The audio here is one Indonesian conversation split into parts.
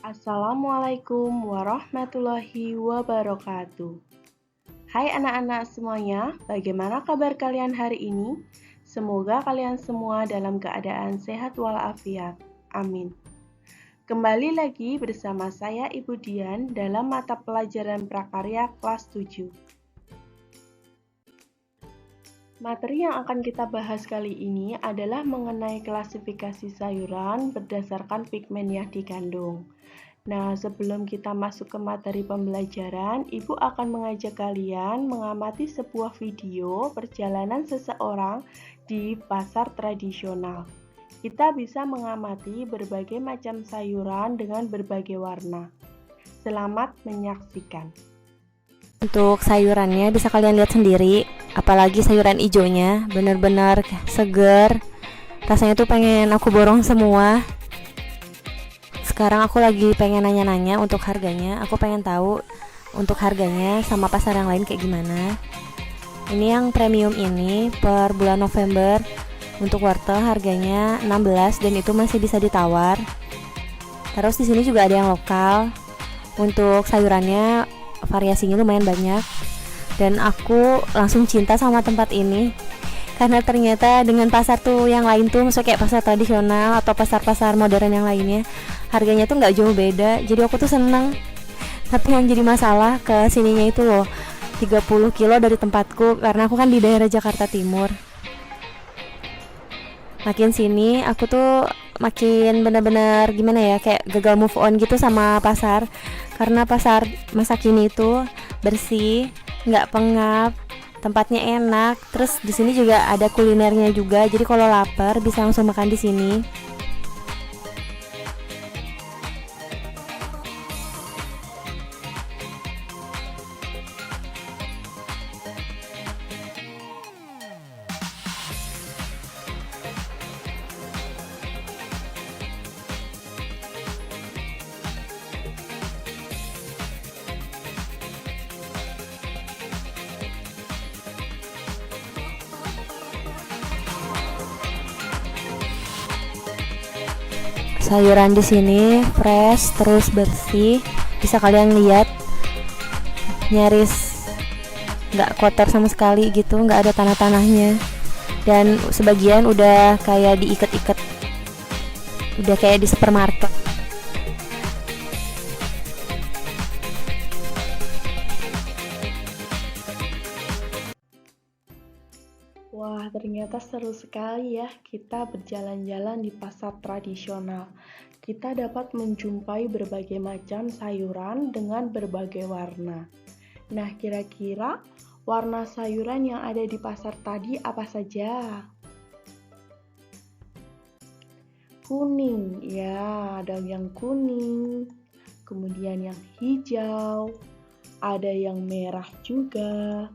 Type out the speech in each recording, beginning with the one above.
Assalamualaikum warahmatullahi wabarakatuh. Hai anak-anak semuanya, bagaimana kabar kalian hari ini? Semoga kalian semua dalam keadaan sehat walafiat. Amin. Kembali lagi bersama saya Ibu Dian dalam mata pelajaran prakarya kelas 7. Materi yang akan kita bahas kali ini adalah mengenai klasifikasi sayuran berdasarkan pigmen yang dikandung. Nah, sebelum kita masuk ke materi pembelajaran, Ibu akan mengajak kalian mengamati sebuah video perjalanan seseorang di pasar tradisional. Kita bisa mengamati berbagai macam sayuran dengan berbagai warna. Selamat menyaksikan. Untuk sayurannya bisa kalian lihat sendiri, apalagi sayuran hijaunya benar-benar seger. Rasanya tuh pengen aku borong semua. Sekarang aku lagi pengen nanya-nanya untuk harganya. Aku pengen tahu untuk harganya sama pasar yang lain kayak gimana. Ini yang premium ini per bulan November untuk wortel harganya 16 dan itu masih bisa ditawar. Terus di sini juga ada yang lokal. Untuk sayurannya variasinya lumayan banyak dan aku langsung cinta sama tempat ini karena ternyata dengan pasar tuh yang lain tuh, maksudnya kayak pasar tradisional atau pasar-pasar modern yang lainnya, harganya tuh nggak jauh beda. Jadi aku tuh seneng. Tapi yang jadi masalah ke sininya itu loh, 30 kilo dari tempatku karena aku kan di daerah Jakarta Timur. Makin sini aku tuh makin benar-benar gimana ya, kayak gagal move on gitu sama pasar, karena pasar masa kini itu bersih, nggak pengap, tempatnya enak, terus di sini juga ada kulinernya juga, jadi kalau lapar bisa langsung makan di sini. Sayuran di sini fresh terus bersih, bisa kalian lihat nyaris nggak kotor sama sekali gitu, nggak ada tanah-tanahnya, dan sebagian udah kayak diikat-ikat, udah kayak di supermarket. Wah, ternyata seru sekali ya kita berjalan-jalan di pasar tradisional. Kita dapat menjumpai berbagai macam sayuran dengan berbagai warna. Nah, kira-kira warna sayuran yang ada di pasar tadi apa saja? Kuning, ya, ada yang kuning, kemudian yang hijau, ada yang merah juga,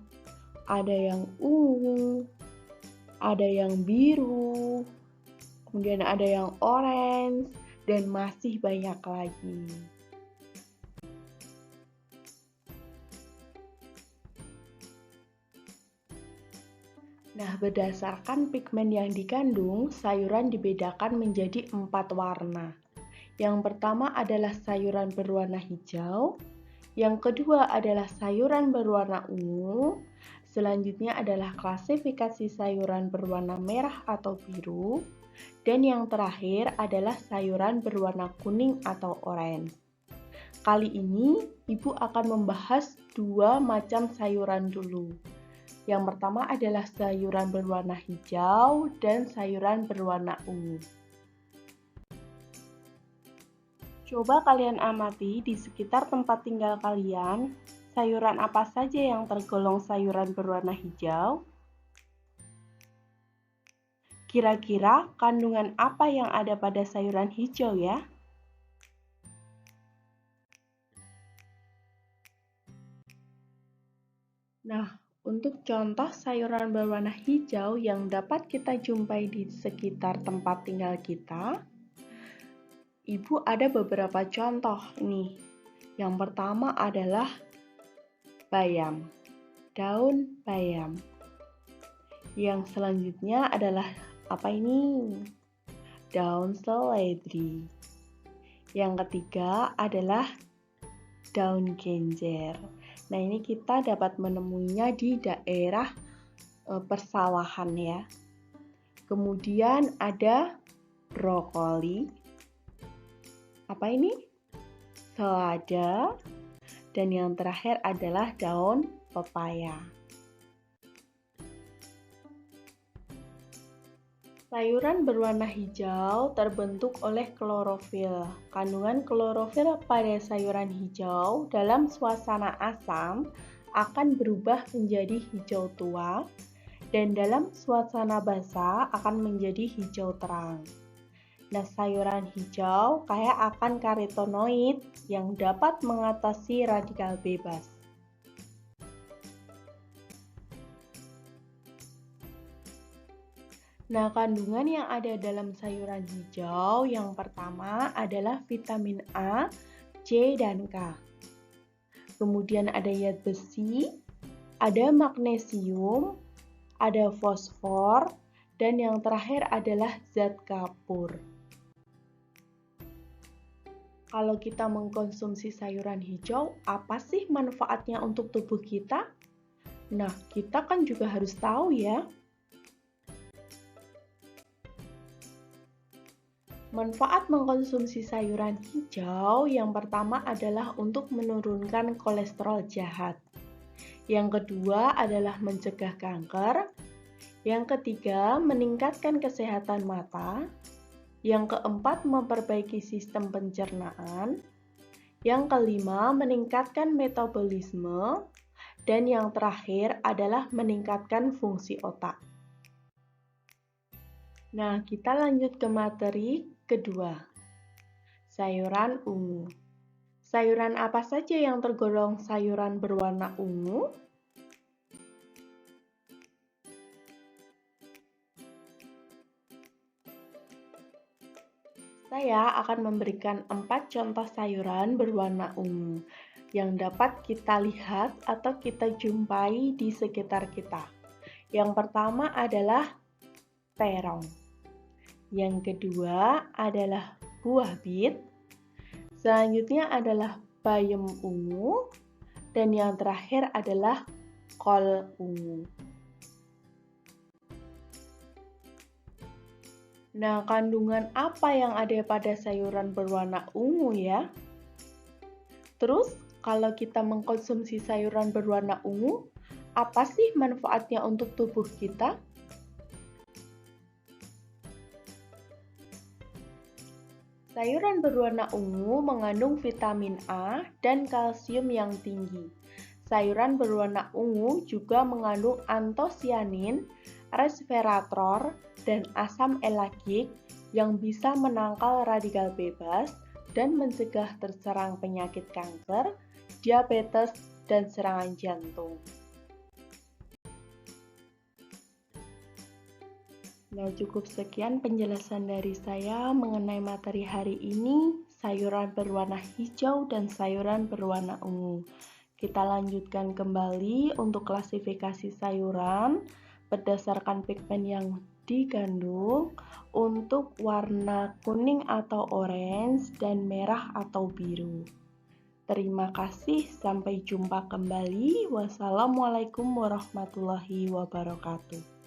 ada yang ungu, ada yang biru, kemudian ada yang orange, dan masih banyak lagi. Nah, berdasarkan pigmen yang dikandung, sayuran dibedakan menjadi 4 warna. Yang pertama adalah sayuran berwarna hijau, yang kedua adalah sayuran berwarna ungu, selanjutnya adalah klasifikasi sayuran berwarna merah atau biru, dan yang terakhir adalah sayuran berwarna kuning atau oranye. Kali ini, Ibu akan membahas 2 macam sayuran dulu. Yang pertama adalah sayuran berwarna hijau dan sayuran berwarna ungu. Coba kalian amati di sekitar tempat tinggal kalian, sayuran apa saja yang tergolong sayuran berwarna hijau? Kira-kira kandungan apa yang ada pada sayuran hijau ya? Nah, untuk contoh sayuran berwarna hijau yang dapat kita jumpai di sekitar tempat tinggal kita, Ibu ada beberapa contoh nih. Yang pertama adalah bayam, daun bayam. Yang selanjutnya adalah apa ini? Daun seledri. Yang ketiga adalah daun genjer. Nah, ini kita dapat menemuinya di daerah persawahan ya. Kemudian ada brokoli. Apa ini? Selada. Dan yang terakhir adalah daun pepaya. Sayuran berwarna hijau terbentuk oleh klorofil. Kandungan klorofil pada sayuran hijau dalam suasana asam akan berubah menjadi hijau tua dan dalam suasana basah akan menjadi hijau terang. Nah, sayuran hijau kaya akan karotenoid yang dapat mengatasi radikal bebas. Nah, kandungan yang ada dalam sayuran hijau yang pertama adalah vitamin A, C, dan K. Kemudian ada zat besi, ada magnesium, ada fosfor, dan yang terakhir adalah zat kapur. Kalau kita mengkonsumsi sayuran hijau, apa sih manfaatnya untuk tubuh kita? Nah, kita kan juga harus tahu ya. Manfaat mengkonsumsi sayuran hijau yang pertama adalah untuk menurunkan kolesterol jahat. Yang kedua adalah mencegah kanker. Yang ketiga, meningkatkan kesehatan mata. Yang keempat, memperbaiki sistem pencernaan. Yang kelima, meningkatkan metabolisme. Dan yang terakhir adalah meningkatkan fungsi otak. Nah, kita lanjut ke materi kedua. Sayuran ungu. Sayuran apa saja yang tergolong sayuran berwarna ungu? Saya akan memberikan 4 contoh sayuran berwarna ungu yang dapat kita lihat atau kita jumpai di sekitar kita. Yang pertama adalah terong. Yang kedua adalah buah bit. Selanjutnya adalah bayam ungu. Dan yang terakhir adalah kol ungu. Nah, kandungan apa yang ada pada sayuran berwarna ungu ya? Terus, kalau kita mengkonsumsi sayuran berwarna ungu, apa sih manfaatnya untuk tubuh kita? Sayuran berwarna ungu mengandung vitamin A dan kalsium yang tinggi. Sayuran berwarna ungu juga mengandung antosianin, resveratrol, dan asam elagik yang bisa menangkal radikal bebas dan mencegah terserang penyakit kanker, diabetes, dan serangan jantung. Nah, cukup sekian penjelasan dari saya mengenai materi hari ini, sayuran berwarna hijau dan sayuran berwarna ungu. Kita lanjutkan kembali untuk klasifikasi sayuran berdasarkan pigmen yang digandung untuk warna kuning atau orange dan merah atau biru. Terima kasih, sampai jumpa kembali. Wassalamualaikum warahmatullahi wabarakatuh.